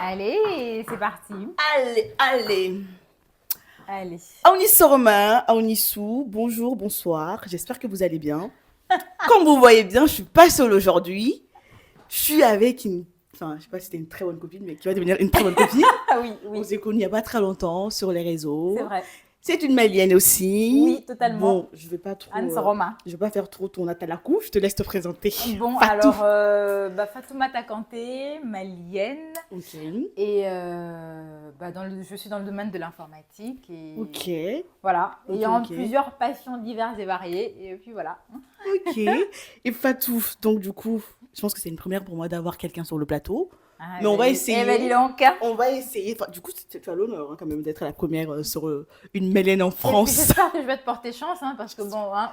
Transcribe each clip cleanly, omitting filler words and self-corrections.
Allez, c'est parti. Allez. Allez. Aounisoroma, Aonissou, bonjour, bonsoir. J'espère que vous allez bien. Comme vous voyez bien, je suis pas seule aujourd'hui. Je suis avec je sais pas si c'était une très bonne copine, mais qui va devenir une très bonne copine. Ah oui, On oui, s'est connus il n'y a pas très longtemps sur les c'est réseaux. vrai. C'est une Malienne aussi. Oui, totalement. Bon, je vais pas trop, Anne Soroma. je vais pas faire trop ton atalakou. Je te laisse te présenter. Bon, Fatou. alors, Fatoumata Kanté, malienne. Ok. Et je suis dans le domaine de l'informatique. Et Ok. voilà, Ok, ayant ok. plusieurs passions diverses et variées. Et puis voilà. Ok. Et Fatou, donc du coup, je pense que c'est une première pour moi d'avoir quelqu'un sur le plateau. Ah, Mais on va eh ben, dis essayer. donc. On va essayer. Enfin, du coup, tu as l'honneur quand même d'être la première sur une Mélène en Et puis France. j'espère que je vais te porter chance, hein, parce que bon, hein,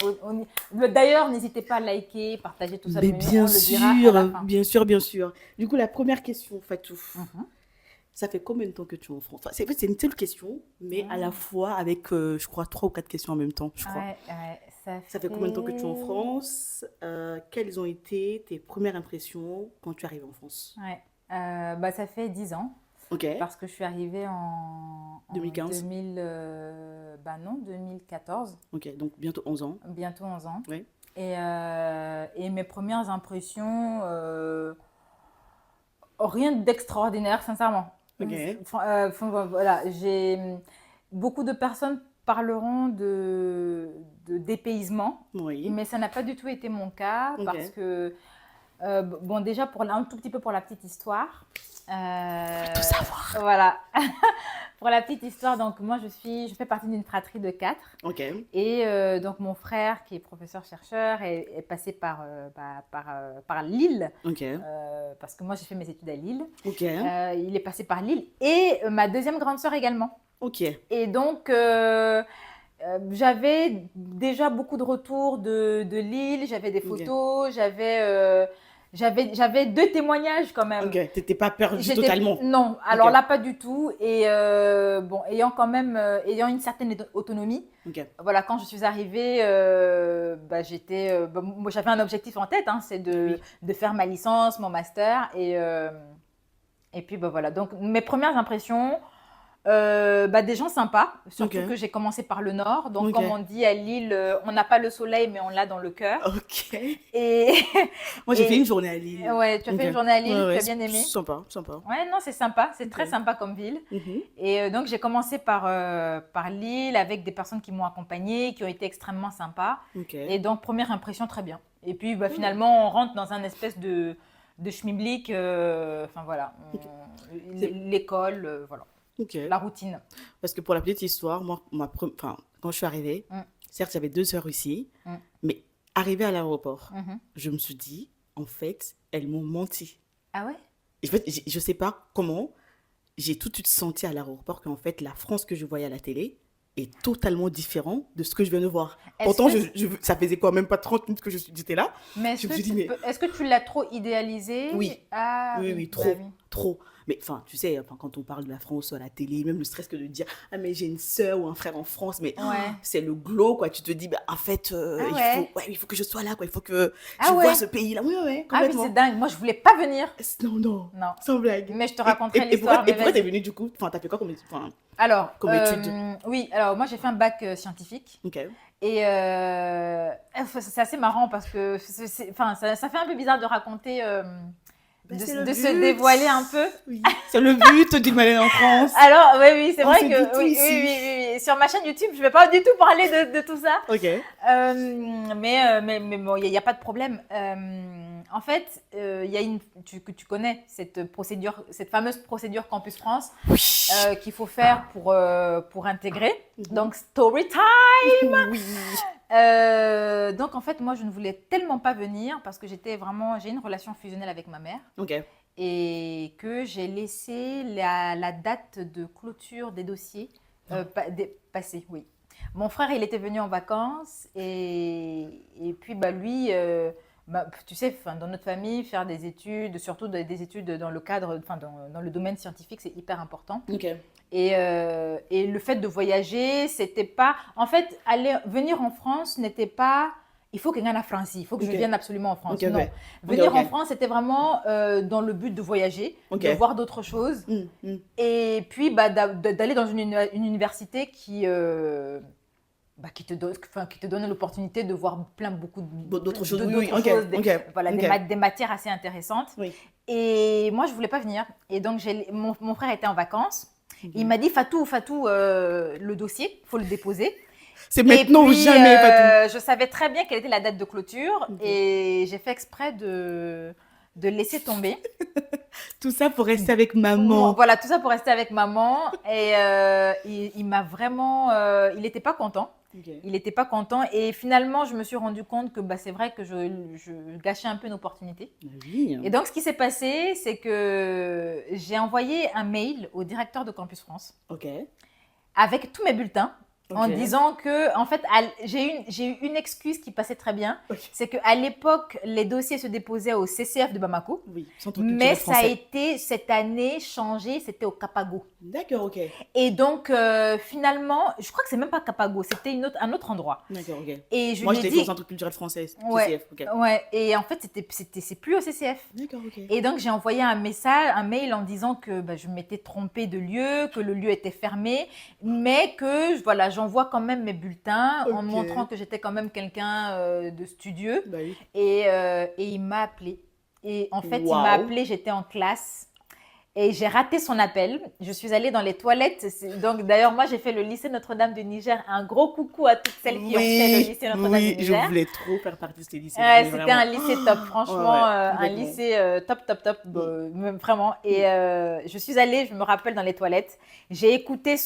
d'ailleurs, n'hésitez pas à liker, partager tout ça, Mais mais on le dira à la fin. bien sûr, bien sûr. Du coup, la première question, Fatou. Mhm. Ça fait combien de temps que tu es en France? Enfin, c'est une seule question, mais à la fois avec, je crois, 3 ou 4 questions en même temps, je crois. Ouais, Ça fait combien de temps que tu es en France? Quelles ont été tes premières impressions quand tu arrives en France? Ouais. Ça fait 10 ans, Ok, parce que je suis arrivée en 2015. 2014, Ok, donc bientôt 11 ans. bientôt 11 ans. Oui. Et mes premières impressions, rien d'extraordinaire, sincèrement. Ok. Voilà, beaucoup de personnes parleront de dépaysement, Oui. mais ça n'a pas du tout été mon cas Ok. parce que, bon, déjà, un tout petit peu pour la petite histoire. Tout savoir. Voilà. Pour la petite histoire, donc moi, je fais partie d'une fratrie de 4. Ok. Et donc, mon frère, qui est professeur-chercheur, est passé par Lille, Ok. parce que moi, j'ai fait mes études à Lille. Ok. Il est passé par Lille. Et ma deuxième grande sœur également. Ok. Et donc, j'avais déjà beaucoup de retours de Lille, j'avais des Ok. photos, j'avais 2 témoignages quand même. Ok. T'étais pas perdue totalement. Non, alors Ok. là, pas du tout. Et bon, ayant une certaine autonomie, Ok. voilà, quand je suis arrivée, moi, j'avais un objectif en tête, hein, c'est Oui. de faire ma licence, mon master. Et puis, voilà. Donc, mes premières impressions, des gens sympas, surtout Ok. que j'ai commencé par le nord. Donc, Ok. comme on dit à Lille, on n'a pas le soleil, mais on l'a dans le cœur. Ok. Et, Moi, j'ai fait une et journée à Lille. ouais, tu as Ok. fait une journée à Ouais, Lille, tu ouais. as bien aimé? Sympa, sympa. Ouais, non, c'est sympa, c'est Ok. très sympa comme ville. Mhm. Et donc, j'ai commencé par Lille avec des personnes qui m'ont accompagnée, qui ont été extrêmement sympas. Ok. Et donc, première impression, très bien. Et puis, Ouais. finalement, on rentre dans un espèce de schmilblick, enfin voilà, Ok. C'est- l'école, voilà, Ok. la routine. Parce que pour la petite histoire, moi, quand je suis arrivée, Mm, certes, j'avais 2 sœurs ici, mm, mais arrivée à l'aéroport, mhm. je me suis dit, en fait, elles m'ont menti. Ah ouais? En fait, je sais pas comment, j'ai tout de suite senti à l'aéroport qu'en fait, la France que je voyais à la télé est totalement différente de ce que je viens de voir. Est-ce Pourtant, que, ça faisait quoi, même pas 30 minutes que j'étais là. mais Je me suis dit, mais est-ce que tu l'as trop idéalisé? oui, Ah oui, oui, oui, bah trop, oui. trop. Mais enfin, tu sais, quand on parle de la France à la télé, même le stress que de dire, ah, mais j'ai une sœur ou un frère en France, mais Ouais. c'est le glow, quoi. Tu te dis, bah, en fait, Ah ouais? il faut que je sois là, quoi. Il faut que Ah je vois ouais? ce pays-là. Oui, oui, oui, Ah oui, c'est complètement. dingue. Moi, je voulais pas venir. Non, non, Non. sans blague. Mais je te raconterai Et pourquoi, l'histoire, mais t'es vas-y. venue du coup? Enfin, t'as fait quoi Alors, comme étude? oui, alors moi j'ai fait un bac scientifique. Ok. Et c'est assez marrant parce que enfin, ça fait un peu bizarre de raconter, Ben, c'est le de se but. dévoiler un peu. Oui, c'est le but d'une Malène en France. Alors, oui, c'est On vrai se dit que tout oui, ici. oui. Sur ma chaîne YouTube, je ne vais pas du tout parler de tout ça. Ok. Mais bon, il n'y a pas de problème. En fait, il y a tu connais cette procédure, cette fameuse procédure Campus France Oui. qu'il faut faire pour intégrer. Mhm. Donc, story time! Oui. Donc, en fait, moi, je ne voulais tellement pas venir parce que j'ai une relation fusionnelle avec ma mère Ok. et que j'ai laissé la date de clôture des dossiers passer, oui. Mon frère, il était venu en vacances et puis lui, tu sais, dans notre famille, faire des études, surtout des études dans le cadre, dans le domaine scientifique, c'est hyper important. Ok. Et le fait de voyager, c'était pas, en fait, venir en France n'était pas il faut que je vienne en France, il faut que je Ok. vienne absolument en France. Ok, Non, ouais. venir Ok. en France, c'était vraiment dans le but de voyager, Ok. de voir d'autres choses. Et puis d'aller dans une université qui te donne l'opportunité de voir D'autres choses, oui, oui, d'autres ok, choses, ok, voilà, ok. des matières assez intéressantes. Oui. Et moi, je voulais pas venir. Et donc, mon frère était en vacances. Ok. Il m'a dit, Fatou, le dossier, il faut le déposer. C'est Et maintenant ou puis, jamais, Fatou. je savais très bien quelle était la date de clôture. Ok. Et j'ai fait exprès de laisser tomber. Tout ça pour rester avec maman. Voilà, tout ça pour rester avec maman. Et il m'a vraiment... il n'était pas content. Ok. Il n'était pas content. Et finalement, je me suis rendu compte que c'est vrai que je gâchais un peu une opportunité. Oui. Et donc, ce qui s'est passé, c'est que j'ai envoyé un mail au directeur de Campus France Ok. avec tous mes bulletins en Ok. disant que, en fait, j'ai eu une excuse qui passait très bien. Ok. C'est qu'à l'époque, les dossiers se déposaient au CCF de Bamako. Oui, Centre Mais culturel ça a français. été cette année changé, c'était au Capago. D'accord, ok. Et donc, finalement, je crois que c'est même pas Capago, c'était un autre endroit. D'accord, ok. Et je Moi, lui je ai l'ai fait au dit, Centre culturel français, ouais, CCF. Ok. ouais. Et en fait, c'est plus au CCF. D'accord, ok. Et donc, j'ai envoyé un mail en disant que je m'étais trompée de lieu, que le lieu était fermé, mais que voilà, j'envoie quand même mes bulletins en Ok. montrant que j'étais quand même quelqu'un de studieux. Bah oui. Et il m'a appelé. Et en fait, il m'a Waouh. appelé, j'étais en classe. Et j'ai raté son appel. Je suis allée dans les toilettes. Donc, d'ailleurs, moi, j'ai fait le lycée Notre-Dame du Niger. Un gros coucou à toutes celles qui ont fait le lycée Notre-Dame du Oui, je Niger. voulais trop faire partie de ce lycée-là, mais C'était vraiment. un lycée top, Ouais, franchement, ouais, un complètement. lycée top, top, top, même vraiment. Et je suis allée, je me rappelle, dans les toilettes. J'ai écouté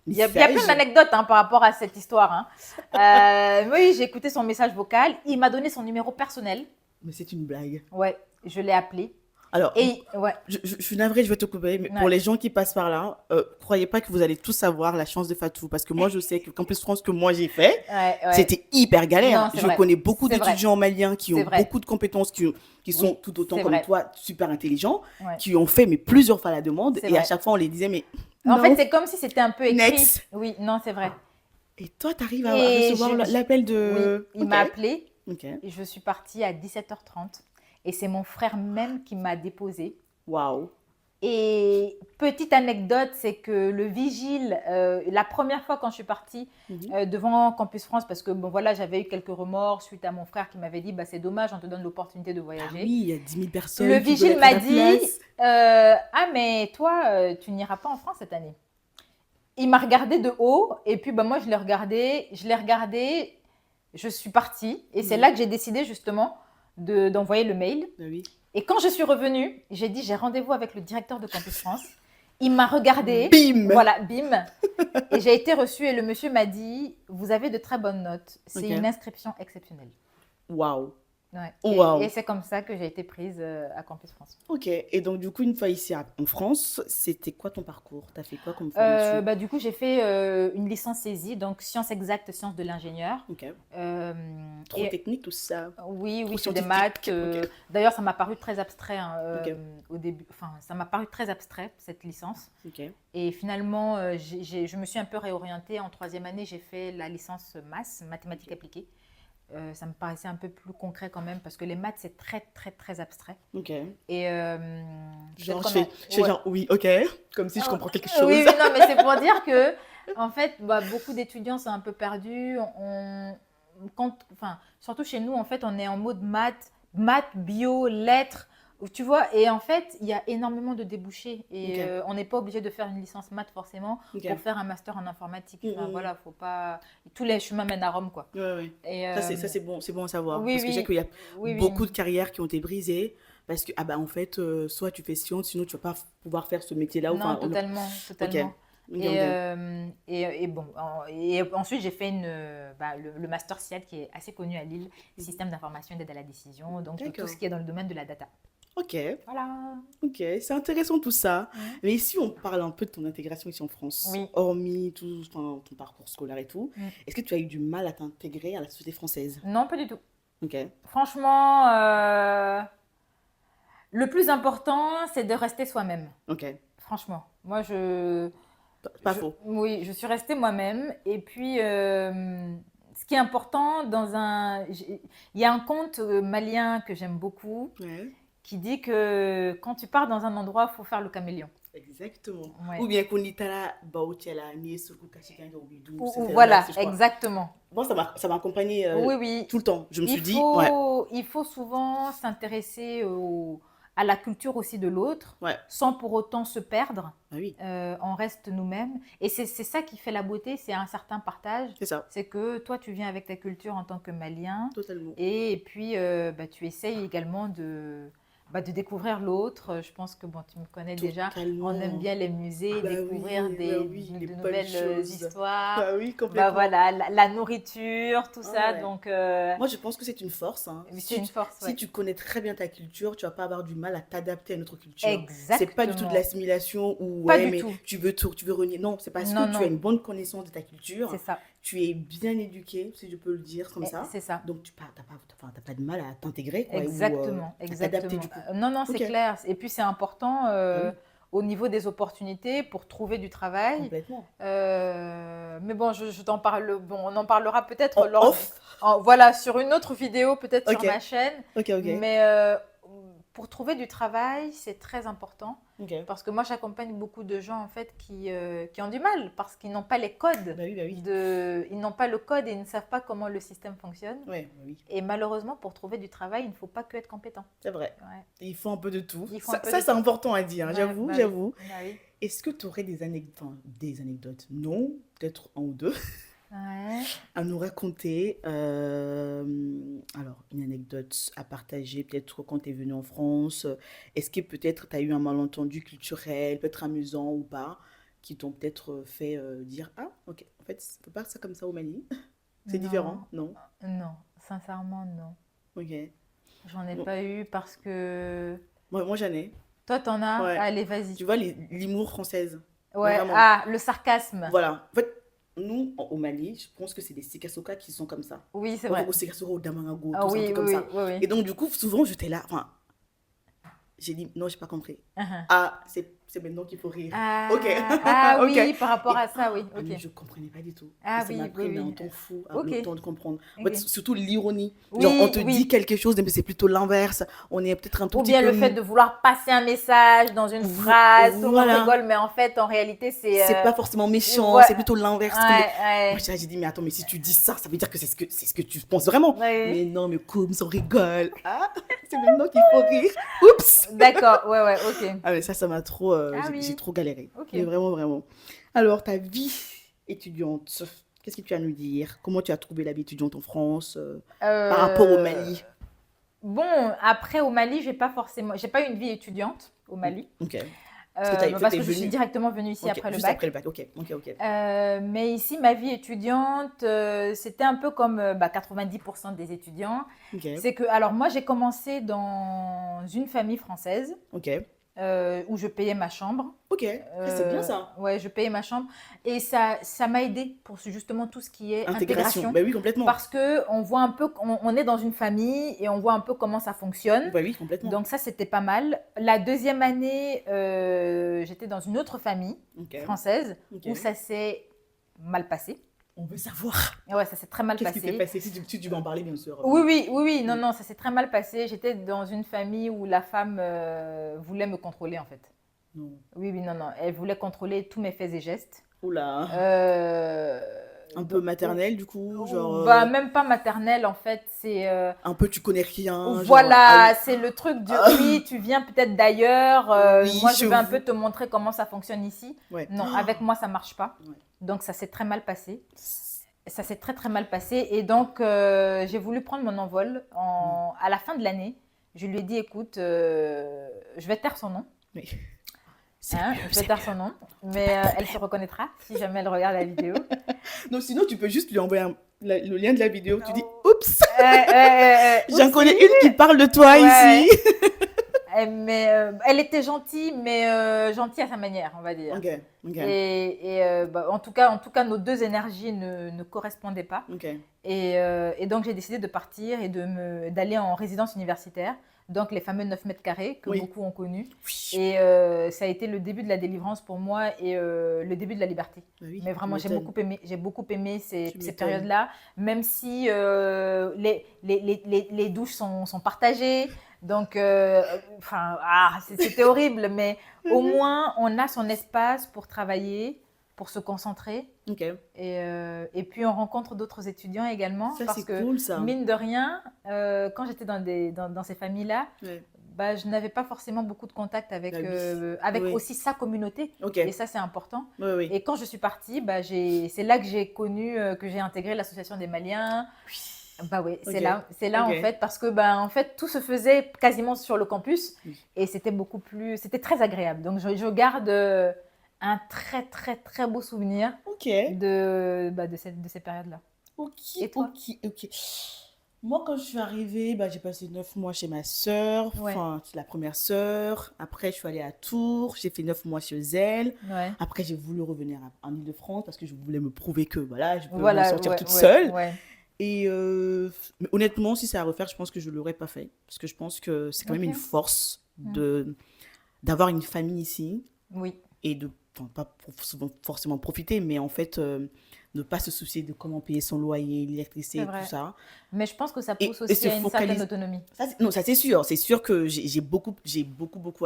il y a plein Message. d'anecdotes par rapport à cette histoire. Oui, j'ai écouté son message vocal. Il m'a donné son numéro personnel. Mais c'est une blague. Ouais, je l'ai appelé. Alors, Et ouais, je suis navrée, je vais te couper, mais pour Ouais. les gens qui passent par là, croyez pas que vous allez tous savoir la chance de Fatou, parce que moi, je sais que Campus France que moi j'ai fait, ouais, ouais. c'était hyper galère. Non, c'est Je vrai. connais beaucoup C'est vrai. d'étudiants maliens qui C'est ont vrai. beaucoup de compétences, qui sont Oui, tout autant c'est comme vrai. toi, super intelligents, Ouais. qui ont fait mais plusieurs fois la demande, C'est et à vrai. chaque fois on les disait, mais En non. fait, c'est comme si c'était un peu écrit. Next. Oui, non, c'est vrai. Et toi, tu arrives à Et recevoir l'appel de... Oui, il Ok. m'a appelé. Ok. Et je suis partie à 17h30. Et c'est mon frère même qui m'a déposée. Waouh. Et petite anecdote, c'est que le vigile, la première fois quand je suis partie devant Campus France, parce que bon voilà, j'avais eu quelques remords suite à mon frère qui m'avait dit c'est dommage, on te donne l'opportunité de Ah voyager. oui, il y a 10 000 personnes. Le qui veulent vigile être à m'a ta dit place. ah mais toi, tu n'iras pas en France cette année. Il m'a regardé de haut et puis moi je l'ai regardé, je suis partie et c'est là que j'ai décidé justement d'envoyer le mail. Ah oui. Et quand je suis revenue, j'ai dit j'ai rendez-vous avec le directeur de Campus France. Il m'a regardé. Bim. Voilà, bim. Et j'ai été reçue et le monsieur m'a dit vous avez de très bonnes notes. C'est Ok. une inscription exceptionnelle. Waouh. Ouais. Waouh. Et c'est comme ça que j'ai été prise à Campus France. Ok. Et donc, du coup, une fois ici en France, c'était quoi ton parcours? T'as fait quoi comme formation? Du coup, j'ai fait une licence saisie, donc sciences exactes, sciences de l'ingénieur. Ok. Trop Trop technique tout ça. Oui, Trop c'est des scientifique. maths. Ok. D'ailleurs, ça m'a paru très abstrait Ok. au début. Enfin, ça m'a paru très abstrait, cette licence. Ok. Et finalement, je me suis un peu réorientée. En troisième année, j'ai fait la licence mathématiques appliquées. Ça me paraissait un peu plus concret quand même, parce que les maths, c'est très, très, très abstrait. Ok. Et Genre, peut-être je fais ouais. genre, oui, ok. Comme si je comprends quelque chose. Oui, non, mais c'est pour dire que, en fait, beaucoup d'étudiants sont un peu perdus. Surtout chez nous, en fait, on est en mode maths, bio, lettres, tu vois. Et en fait, il y a énormément de débouchés. Et Ok. on n'est pas obligé de faire une licence maths forcément Ok. pour faire un master en informatique. Enfin, Mhm. voilà, faut pas. Tous les chemins mènent à Rome, quoi. Ouais, ouais. Et, Ça, c'est bon à savoir. oui, Parce que je sais oui. qu'il y a Oui, oui. beaucoup de carrières qui ont été brisées. Parce que, en fait, soit tu fais sciences, sinon tu vas pas pouvoir faire ce métier-là. Non, Enfin, totalement, totalement. Ok, Et, ok. et bon, et ensuite j'ai fait le master SIAD qui est assez connu à Lille, système d'information et d'aide à la décision, donc tout D'accord. ce qui est dans le domaine de la data. Ok, Voilà. ok, c'est intéressant tout ça. Mhm. Mais ici, on parle un peu de ton intégration ici en France. Oui. Hormis tout ton parcours scolaire et tout, Mhm. est-ce que tu as eu du mal à t'intégrer à la société française? Non, pas du tout. Ok, Franchement, le plus important, c'est de rester soi-même. ok, Franchement, moi pas faux. oui, je suis restée moi-même et puis ce qui est important il y a un conte malien que j'aime beaucoup Ouais, qui dit que quand tu pars dans un endroit, il faut faire le caméléon. exactement. Ouais. Ou bien qu'on y t'a baotiala, ni suku kashikanga obidu, Ou c'était là, voilà, je crois. exactement. Moi, ça m'a accompagné Oui, oui. tout le temps. Je me suis dit, ouais, Il faut souvent s'intéresser à la culture aussi de l'autre, ouais, sans pour autant se perdre. bah oui, On reste nous-mêmes. Et c'est ça qui fait la beauté, c'est un certain partage. c'est ça, C'est que toi, tu viens avec ta culture en tant que Malien. totalement. Et puis, tu essayes également de découvrir l'autre. Je pense que bon, tu me connais déjà. On aime Totalement. bien les musées, Bah découvrir oui, bah oui, les de bonnes nouvelles choses. histoires. Bah oui, Bah complètement. voilà, la nourriture, tout Ah ça. ouais. Donc, Moi, je pense que c'est une force, hein. c'est une force, Si ouais. tu connais très bien ta culture, tu vas pas avoir du mal à t'adapter à notre culture. C'est pas du tout de Exactement. l'assimilation ou Pas ouais, du mais tout. tu veux renier. Non, c'est parce que Non, tu as non, une bonne connaissance de ta c'est culture, ça. tu es bien éduqué, si je peux le dire comme ça. C'est ça. Donc, t'as pas de mal à t'intégrer, quoi, ou Exactement, à t'adapter exactement. du coup. Non, non, c'est Ok, clair. Et puis c'est important bah oui, au niveau des opportunités pour trouver du travail. complètement. Mais bon, je t'en parle. Bon, on en parlera peut-être En off, voilà, sur une autre vidéo, peut-être sur ok, ma chaîne. ok, ok, Mais pour trouver du travail, c'est très important ok. parce que moi, j'accompagne beaucoup de gens en fait qui ont du mal parce qu'ils n'ont pas les codes. Bah oui, bah oui. Ils n'ont pas le code et ils ne savent pas comment le système fonctionne. Ouais, bah oui, Et malheureusement, pour trouver du travail, il ne faut pas que être compétent. c'est vrai. Ouais. Il faut un peu de tout. Il faut un peu de C'est tout. important à dire, hein, Ouais, j'avoue, bah oui. j'avoue. Bah oui. Est-ce que tu aurais des anecdotes? Non, peut-être un ou deux, Ouais. à nous raconter. Alors, une anecdote à partager, peut-être quand tu es venu en France. Est-ce que peut-être tu as eu un malentendu culturel, peut-être amusant ou pas, qui t'ont peut-être fait dire, ah, ok, en fait, ça peut pas ça comme ça au Mali. C'est Non, différent, non? non, sincèrement, non. Ok. J'en ai Bon, pas eu parce que. moi j'en ai. Toi, t'en as? Ouais. Allez, vas-y. Tu vois, l'humour française. Ouais, Vraiment. ah, le sarcasme. Voilà. En fait, nous, au Mali, je pense que c'est des Sikasoka qui sont comme ça. Oui, c'est Moi, vrai. au Sikasoka, au Damangago, Ah tout ça, un oui, truc oui, comme oui, ça. oui, oui. Et donc, du coup, souvent, j'étais là. Enfin, j'ai dit, non, j'ai pas compris. Uhum. Ah, c'est maintenant qu'il faut rire. Ok. Ah Ok. oui, par rapport Et à ça, oui, ah, mais ok. je comprenais pas du tout. Ah Et ça oui, m'a oui, pris mais un oui. temps fou, Ok, le temps de comprendre. En fait, ok. surtout l'ironie. Genre, on Oui, te dit oui. quelque chose, mais c'est plutôt l'inverse. On est peut-être un tout Ou petit bien le fait peu. de vouloir passer un message dans une phrase, tout le monde Voilà. rigole, mais en fait, en réalité, c'est. C'est pas forcément méchant, Ouais, c'est plutôt l'inverse. ouais, Moi, ouais. j'ai dit, mais attends, mais si tu dis ça, ça veut dire que c'est ce que tu penses vraiment. Ouais. Mais non, mais comme ça, on rigole. Ah, c'est maintenant qu'il faut rire. Oups! D'accord, ouais, ouais, ok. Ah, mais ça m'a trop. Ah J'ai oui, trop galéré. ok. Mais vraiment, vraiment. Alors, ta vie étudiante, qu'est-ce que tu as à nous dire? Comment tu as trouvé la vie étudiante en France par rapport au Euh, Mali? Bon, après au Mali, j'ai pas eu une vie étudiante au Mm, Mali, ok. Parce que parce t'es que je suis venu. directement venue ici Ok, après le juste après bac. le bac. Ok, ok, ok. Mais ici, ma vie étudiante, c'était un peu comme 90% des étudiants. Ok, C'est que, alors moi, j'ai commencé dans une famille française ok. où je payais ma chambre. Ok, ah, c'est bien ça. Ouais, je payais ma chambre. Et ça m'a aidé pour justement tout ce qui est Intégration. intégration. Bah oui, complètement. Parce que on voit un peu, on est dans une famille et on voit un peu comment ça fonctionne. Bah oui, complètement. Donc ça, c'était pas mal. La deuxième année, j'étais dans une autre famille Ok, française ok. où ça s'est mal passé. On veut savoir. Et ouais, ça s'est très mal Qu'est-ce qui s'est passé. passé si tu veux en parler, bien sûr. Oui, oui, oui, oui. Non, Mm. non, ça s'est très mal passé. J'étais dans une famille où la femme voulait me contrôler, en fait. Non. Oui, oui, non, non. Elle voulait contrôler tous mes faits et gestes. Oula. Euh, Un peu donc, maternelle, du coup, genre. bah, même pas maternelle, en fait. C'est Un peu tu connais rien, genre. voilà, Ah c'est le truc du ah, oui, tu viens peut-être d'ailleurs. oui, Moi, je vais un vous. peu te montrer comment ça fonctionne ici. Ouais. Non, avec moi, ça marche pas. Ouais. Donc, ça s'est très mal passé. Ça s'est très, très mal passé. Et donc, j'ai voulu prendre mon envol à la fin de l'année. Je lui ai dit, écoute, je vais taire son nom. Mais c'est Hein, mieux, je vais c'est taire mieux. son nom. Y a Mais pas de elle problème. se reconnaîtra si jamais elle regarde la vidéo. Non, sinon, tu peux juste lui envoyer le lien de la vidéo. Tu dis, oups, j'en Oupsie. connais une qui parle de toi Ouais. ici. Mais elle était gentille, mais gentille à sa manière, on va dire. Ok, ok, En tout cas, nos deux énergies ne correspondaient pas. ok. Et donc, j'ai décidé de partir et d'aller en résidence universitaire. donc les fameux 9 mètres carrés que Oui. beaucoup ont connus. Oui. Et ça a été le début de la délivrance pour moi et le début de la liberté. Bah oui, Mais tu vraiment, m'étonnes. j'ai beaucoup aimé ces Tu m'étonnes. périodes-là, même si les douches sont partagées. Donc, c'était horrible, mais au moins, on a son espace pour travailler, pour se concentrer. Ok. Et puis, on rencontre d'autres étudiants également. Ça, parce c'est que, cool, ça. mine de rien, quand j'étais dans ces familles-là, Ouais. bah, je n'avais pas forcément beaucoup de contact avec, Bah oui. Oui. aussi sa communauté. Ok. Et ça, c'est important. Oui, oui. Et quand je suis partie, bah, c'est là que j'ai connu, que j'ai intégré l'association des Maliens. Bah oui, c'est Ok. là Ok. en fait, parce que bah, en fait, tout se faisait quasiment sur le campus Oui. et c'était très agréable. Donc, je garde un très, très, très beau souvenir Ok. de ces périodes-là. Ok. Et toi? Ok. Moi, quand je suis arrivée, bah, j'ai passé 9 mois chez ma sœur. Ouais. Enfin, c'est la première sœur. Après, je suis allée à Tours. J'ai fait 9 mois chez elle. Ouais. Après, j'ai voulu revenir en Île-de-France parce que je voulais me prouver que voilà, je peux m'en Voilà, sortir toute ouais, seule. ouais. Et mais honnêtement, si c'est à refaire, je pense que je ne l'aurais pas fait. Parce que je pense que c'est quand même Ok. une force d'avoir une famille ici Oui, et de, enfin, pas forcément profiter, mais en fait, ne pas se soucier de comment payer son loyer, c'est l'électricité, vrai. tout ça. Mais je pense que ça Et pousse aussi se à une certaine focaliser. autonomie. Non, ça c'est sûr. C'est sûr que j'ai beaucoup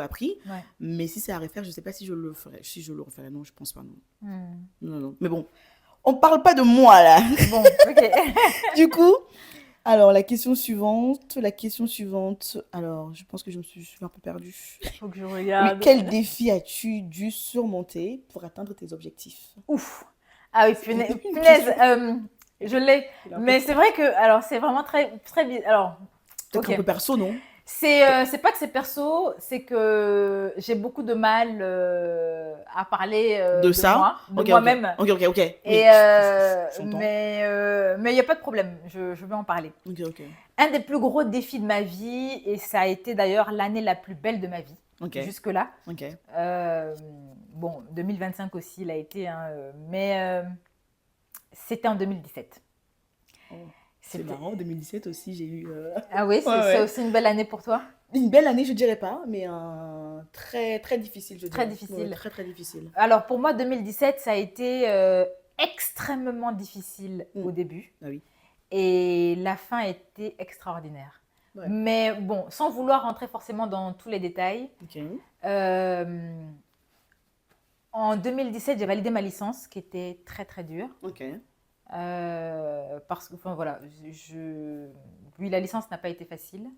appris. Ouais. Mais si c'est à refaire, je ne sais pas si je le ferais. Si je le referais, non, je pense pas, non. Hmm. Non. Mais bon, on parle pas de moi là. Bon, ok. Du coup, alors la question suivante. Alors, je pense que je me suis un peu perdue. Faut que je Oui, regarde. quel défi as-tu dû surmonter pour atteindre tes objectifs? Ouf. Ah oui, une punaise, question. je l'ai. Mais c'est vrai que, alors, c'est vraiment très, très bizarre. Alors, Peut-être ok. un peu perso, non? C'est pas que c'est perso, c'est que j'ai beaucoup de mal à parler De ça? moi, de Ok. moi-même. Ok. Oui, Et, j'entends. mais il n'y a pas de problème, je vais en parler. Ok. Un des plus gros défis de ma vie, et ça a été d'ailleurs l'année la plus belle de ma vie, Ok. jusque-là. Ok. Bon, 2025 aussi, il a été, hein, mais c'était en 2017. Oh, c'est marrant, 2017 aussi, j'ai eu Ah oui, c'est aussi une belle année pour toi? une belle année, je dirais pas, mais très, très difficile, je dirais. Très difficile. Ouais, très, très difficile. Alors pour moi, 2017, ça a été extrêmement difficile au début. Ah oui. Et la fin a été extraordinaire. Ouais. Mais bon, sans vouloir rentrer forcément dans tous les détails, Ok. en 2017, j'ai validé ma licence, qui était très très dure. Ok. Parce que, enfin voilà, oui, la licence n'a pas été facile.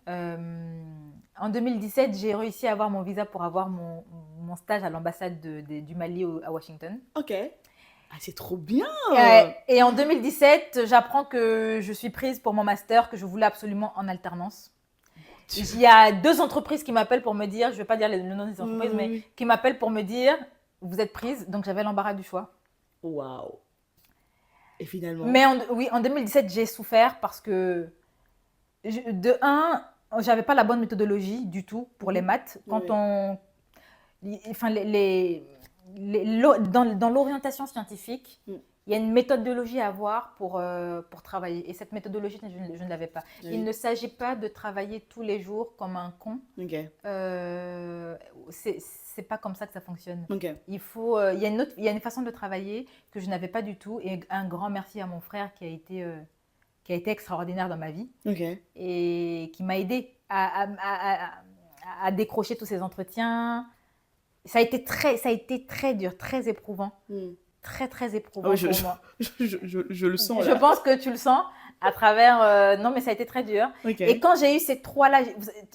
En 2017, j'ai réussi à avoir mon visa pour avoir mon stage à l'ambassade du Mali à Washington. Ok. Ah, c'est trop bien! Et en 2017, j'apprends que je suis prise pour mon master que je voulais absolument en alternance. Il y a 2 entreprises qui m'appellent pour me dire, je ne vais pas dire le nom des entreprises, mais qui m'appellent pour me dire, vous êtes prise. Donc j'avais l'embarras du choix. Waouh! Et finalement? Mais oui, en 2017, j'ai souffert parce que, de un, j'avais pas la bonne méthodologie du tout pour les maths. Quand dans l'orientation scientifique, il y a une méthodologie à avoir pour travailler. Et cette méthodologie, je ne l'avais pas. Oui. Il ne s'agit pas de travailler tous les jours comme un con. Ok. C'est pas comme ça que ça fonctionne. Ok. Il y a une façon de travailler que je n'avais pas du tout. Et un grand merci à mon frère qui a été extraordinaire dans ma vie. Ok. Et qui m'a aidé à décrocher tous ces entretiens. Ça a été très dur, très éprouvant. Très, très éprouvant pour moi. Je le sens Je là. pense que tu le sens à travers... non, mais ça a été très dur. Ok. Et quand j'ai eu ces 3-là,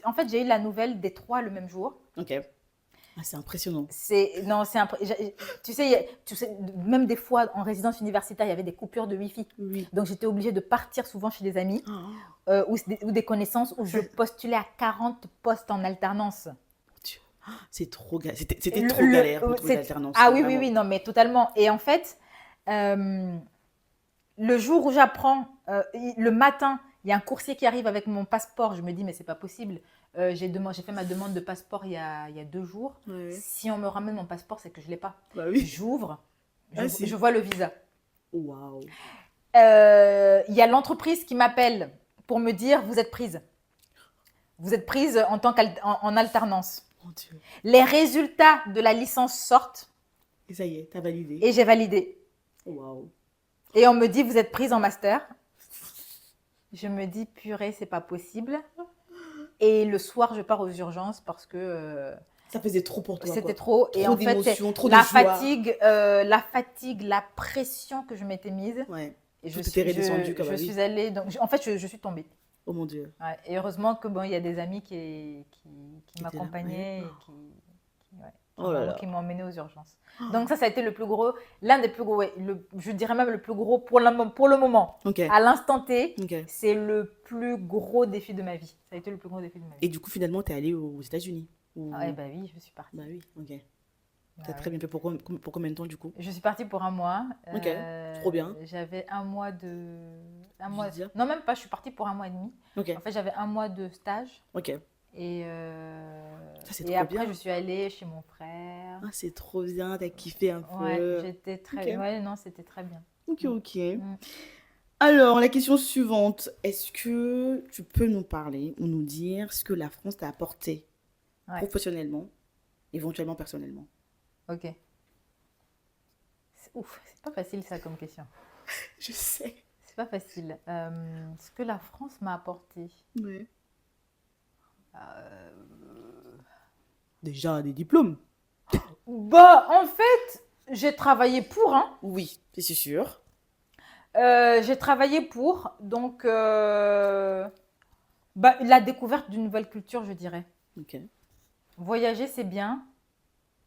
en fait, j'ai eu la nouvelle des 3 le même jour. Ok. Ah, c'est impressionnant. Tu sais, même des fois, en résidence universitaire, il y avait des coupures de Wi-Fi. Oui. Donc, j'étais obligée de partir souvent chez des amis ou des connaissances où je postulais à 40 postes en alternance. C'est trop galère. C'était trop galère pour trouver l'alternance. Ah oui, non, mais totalement. Et en fait, le jour où j'apprends, le matin, il y a un coursier qui arrive avec mon passeport. Je me dis, mais c'est pas possible. J'ai fait ma demande de passeport il y a 2 jours. Ouais. Si on me ramène mon passeport, c'est que je ne l'ai pas. Bah oui. J'ouvre, Si. je vois le visa. Waouh. Il y a l'entreprise qui m'appelle pour me dire, vous êtes prise. Vous êtes prise en alternance. Mon Dieu. Les résultats de la licence sortent Et ça y est, t'as validé. et j'ai validé. Waouh. Et on me dit, vous êtes prise en master. Je me dis, purée, c'est pas possible. Et le soir, je pars aux urgences parce que Ça faisait trop pour toi. c'était quoi. trop. Et Trop en fait, d'émotions, trop de la joie. fatigue, la pression que je m'étais mise. Ouais. Et Tout était redescendu comme je la vie. suis allée. Donc, en fait, je suis tombée. Oh mon Dieu. Ouais. Et heureusement que bon, il y a des amis qui étaient là, m'accompagnaient ouais. et Oh là là. qui m'ont emmenée aux urgences. Donc ça a été le plus gros, l'un des plus gros, ouais, je dirais même le plus gros pour le moment. Ok. À l'instant T, Ok. c'est le plus gros défi de ma vie. Ça a été le plus gros défi de ma vie. Et du coup, finalement, t'es allée aux États-Unis ou... Ah ouais, bah oui, je suis partie. Bah oui, ok. Bah T'as ouais. très bien fait. Pour combien de temps, du coup? Je suis partie pour un mois. Ok, trop bien. J'avais un mois de... Un Je mois... veux dire. Non, même pas, je suis partie pour un mois et demi. Ok, En fait, j'avais un mois de stage. ok. Et, Ça, c'est et trop après, bien. je suis allée chez mon frère. Ah, c'est trop bien, t'as kiffé un Ouais, peu. j'étais très... Ok. Ouais, non, c'était très bien. Ok, ok. Mm. Alors, la question suivante. Est-ce que tu peux nous parler ou nous dire ce que la France t'a apporté Ouais. professionnellement, éventuellement personnellement? Ok. Ouf, c'est pas facile ça comme question. Je sais. C'est pas facile. Ce que la France m'a apporté. Ouais. Euh, Déjà, des diplômes. Bah, en fait, j'ai travaillé pour, hein. Oui, c'est sûr. J'ai travaillé pour, donc, bah, la découverte d'une nouvelle culture, je dirais. Ok. Voyager, c'est bien.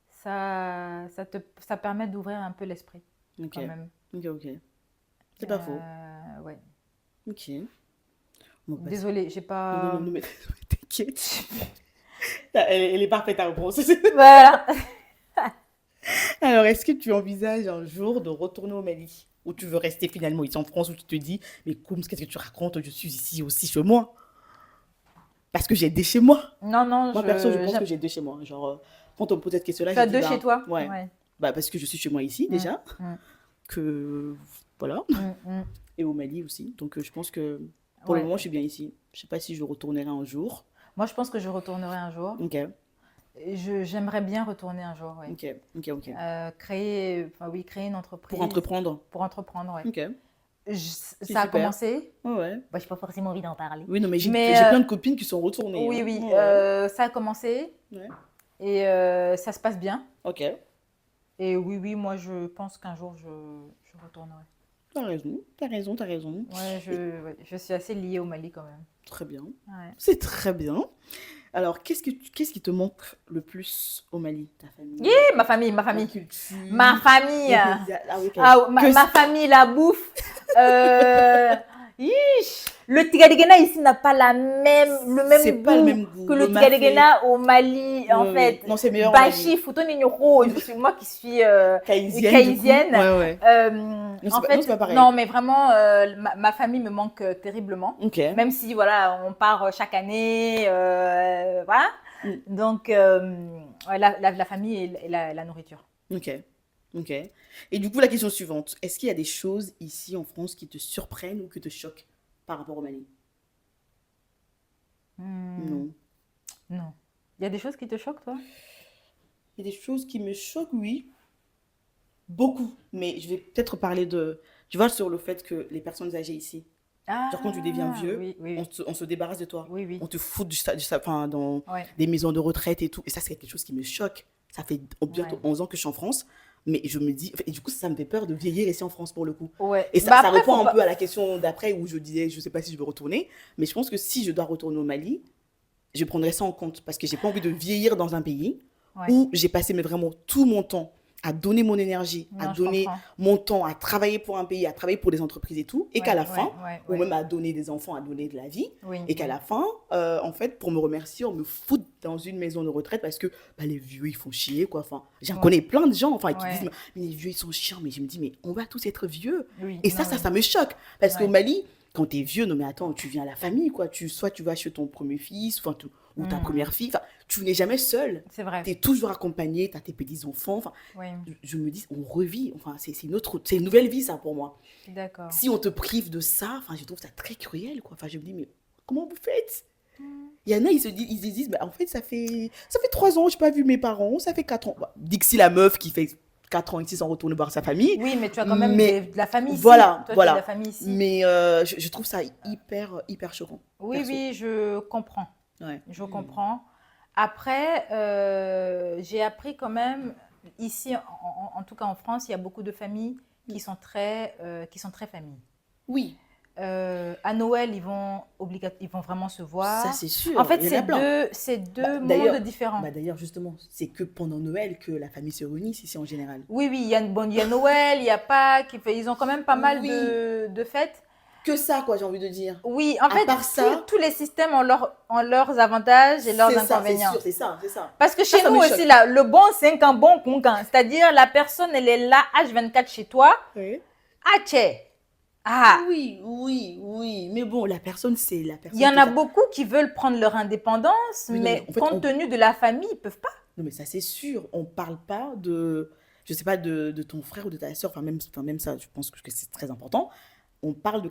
Ça permet d'ouvrir un peu l'esprit, Ok. quand même. Ok, ok. C'est pas faux. Ouais. Ok. Bon, bah, Désolée, j'ai pas... non, mais t'inquiète. Elle est parfaite, ta réponse. Voilà. Alors, est-ce que tu envisages un jour de retourner au Mali? Ou tu veux rester finalement ici en France où tu te dis, mais Koums, qu'est-ce que tu racontes? Je suis ici aussi chez moi. Parce que j'ai des chez moi. Non, non, Moi, perso, je pense que j'ai deux chez moi. Genre, quand on me pose cette question-là, Tu as je dis, deux bah, chez toi? ouais. Ouais. Bah, parce que je suis chez moi ici, déjà. Mm. Que, voilà. Mm. Et au Mali aussi. Donc, je pense que pour le Ouais. moment, je suis bien ici. Je sais pas si je retournerai un jour. Moi, je pense que je retournerai un jour. Ok, J'aimerais bien retourner un jour, ouais. ok. Créer une entreprise. Pour entreprendre. Pour entreprendre, ouais. Ok. Ça a super. commencé. Ouais, ouais. Bah, j'ai pas forcément envie d'en parler. Oui, non, mais j'ai Mais, plein de copines qui sont retournées. Oui, hein. oui. Ouais, Ça a commencé ouais. et ça se passe bien. Ok. Et oui, moi, je pense qu'un jour, je retournerai. T'as raison. Ouais, je suis assez liée au Mali quand même. Très bien. Ouais. C'est très bien. Alors, qu'est-ce qui te manque le plus au Mali? Ta famille? Yeah, ma famille. La culture? Ma famille. les paysages. Ah oui, ok. Ah, ma famille, la bouffe. Le tigadégena ici n'a pas le même C'est goût pas le même goût. que le mafé. tigadégena au Mali, en Ouais, fait. ouais. Non, c'est meilleur au Mali. Bachi, Futoninioro, c'est moi qui suis Kaïsienne. du coup. kaïsienne. Ouais. En c'est fait, pas pareil. non, mais vraiment, ma famille me manque terriblement. Ok. Même si, voilà, on part chaque année, voilà. Mm. Donc, ouais, la famille et la nourriture. Ok. Et du coup, la question suivante. Est-ce qu'il y a des choses ici en France qui te surprennent ou qui te choquent par rapport au Mali? Non. Non. Il y a des choses qui te choquent, toi? Il y a des choses qui me choquent, oui. Beaucoup. Mais je vais peut-être parler tu vois, sur le fait que les personnes âgées ici, genre quand tu deviens vieux, oui. on se débarrasse de toi. Oui. On te fout enfin, dans Ouais. des maisons de retraite et tout. Et ça, c'est quelque chose qui me choque. Ça fait bientôt 11 ans que je suis en France. Mais je me dis... Et du coup, ça me fait peur de vieillir ici en France, pour le coup. Ouais. Et ça, Bah ça après, répond faut un pas- peu à la question d'après où je disais, je sais pas si je veux retourner. Mais je pense que si je dois retourner au Mali, je prendrai ça en compte. Parce que j'ai pas envie de vieillir dans un pays Ouais. où j'ai passé vraiment tout mon temps à donner mon énergie, à Non, je donner comprends. mon temps, à travailler pour un pays, à travailler pour des entreprises et tout. Et Ouais, qu'à la ouais, fin, ouais, ou ouais. même à donner des enfants, à donner de la vie. Oui, Et qu'à oui. la fin, en fait, pour me remercier, on me fout dans une maison de retraite parce que bah, les vieux, ils font chier, quoi. Enfin, j'en Ouais. connais plein de gens qui Ouais. disent, mais les vieux, ils sont chiants. Mais je me dis, mais on va tous être vieux. Oui, Et non, ça, oui. ça me choque. Parce Ouais. qu'au Mali, quand t'es vieux, non mais attends, tu viens à la famille, quoi. Soit tu vas chez ton premier fils, ou ta première fille. Enfin, tu n'es jamais seul. C'est vrai. Tu es toujours accompagné, tu as tes petits-enfants. Enfin, Oui, je me dis, on revit. Enfin, c'est une nouvelle vie, ça, pour moi. d'accord. Si on te prive de ça, enfin, je trouve ça très cruel, quoi. Enfin, je me dis, mais comment vous faites? Il y en a, ils se disent, bah, en fait, ça fait 3 ans, je n'ai pas vu mes parents, ça fait 4 ans. Bah, Dixie, la meuf qui fait 4 ans ici sans retourner voir sa famille. Oui, mais tu as quand même Mais de la famille ici. voilà, Toi, tu as de la voilà. famille ici. Mais je trouve ça hyper choquant. Oui, Perso. oui, je comprends. Ouais. Je comprends. Après, j'ai appris quand même, ici, en tout cas en France, il y a beaucoup de familles qui sont très familles. Oui, À Noël, ils vont vraiment se voir. ça c'est sûr. En fait, Il y en a plein. c'est Bah, deux d'ailleurs, mondes différents. d'ailleurs, justement, c'est que pendant Noël que la famille se réunit ici en général. Oui, oui, il y a Noël, il y a Pâques, ils ont quand même pas mal Oui, de fêtes. que ça, quoi, j'ai envie de dire. Oui, en À fait, part ça, tous les systèmes ont leurs avantages et leurs c'est ça, c'est inconvénients. sûr, c'est ça. Parce que Ça chez nous me aussi, choque. là, le bon, c'est un bon conquin. C'est-à-dire, la personne, elle est là, H24 chez toi. Oui. Ah, tchè. Ah, Oui. Mais bon, la personne, c'est la il y personne en que a t'as. beaucoup qui veulent prendre leur indépendance, Oui, non, mais mais en fait, compte tenu de la famille, ils peuvent pas. non, mais ça, c'est sûr. On parle pas de, je sais pas, de ton frère ou de ta soeur. Enfin, même ça, je pense que c'est très important. On parle de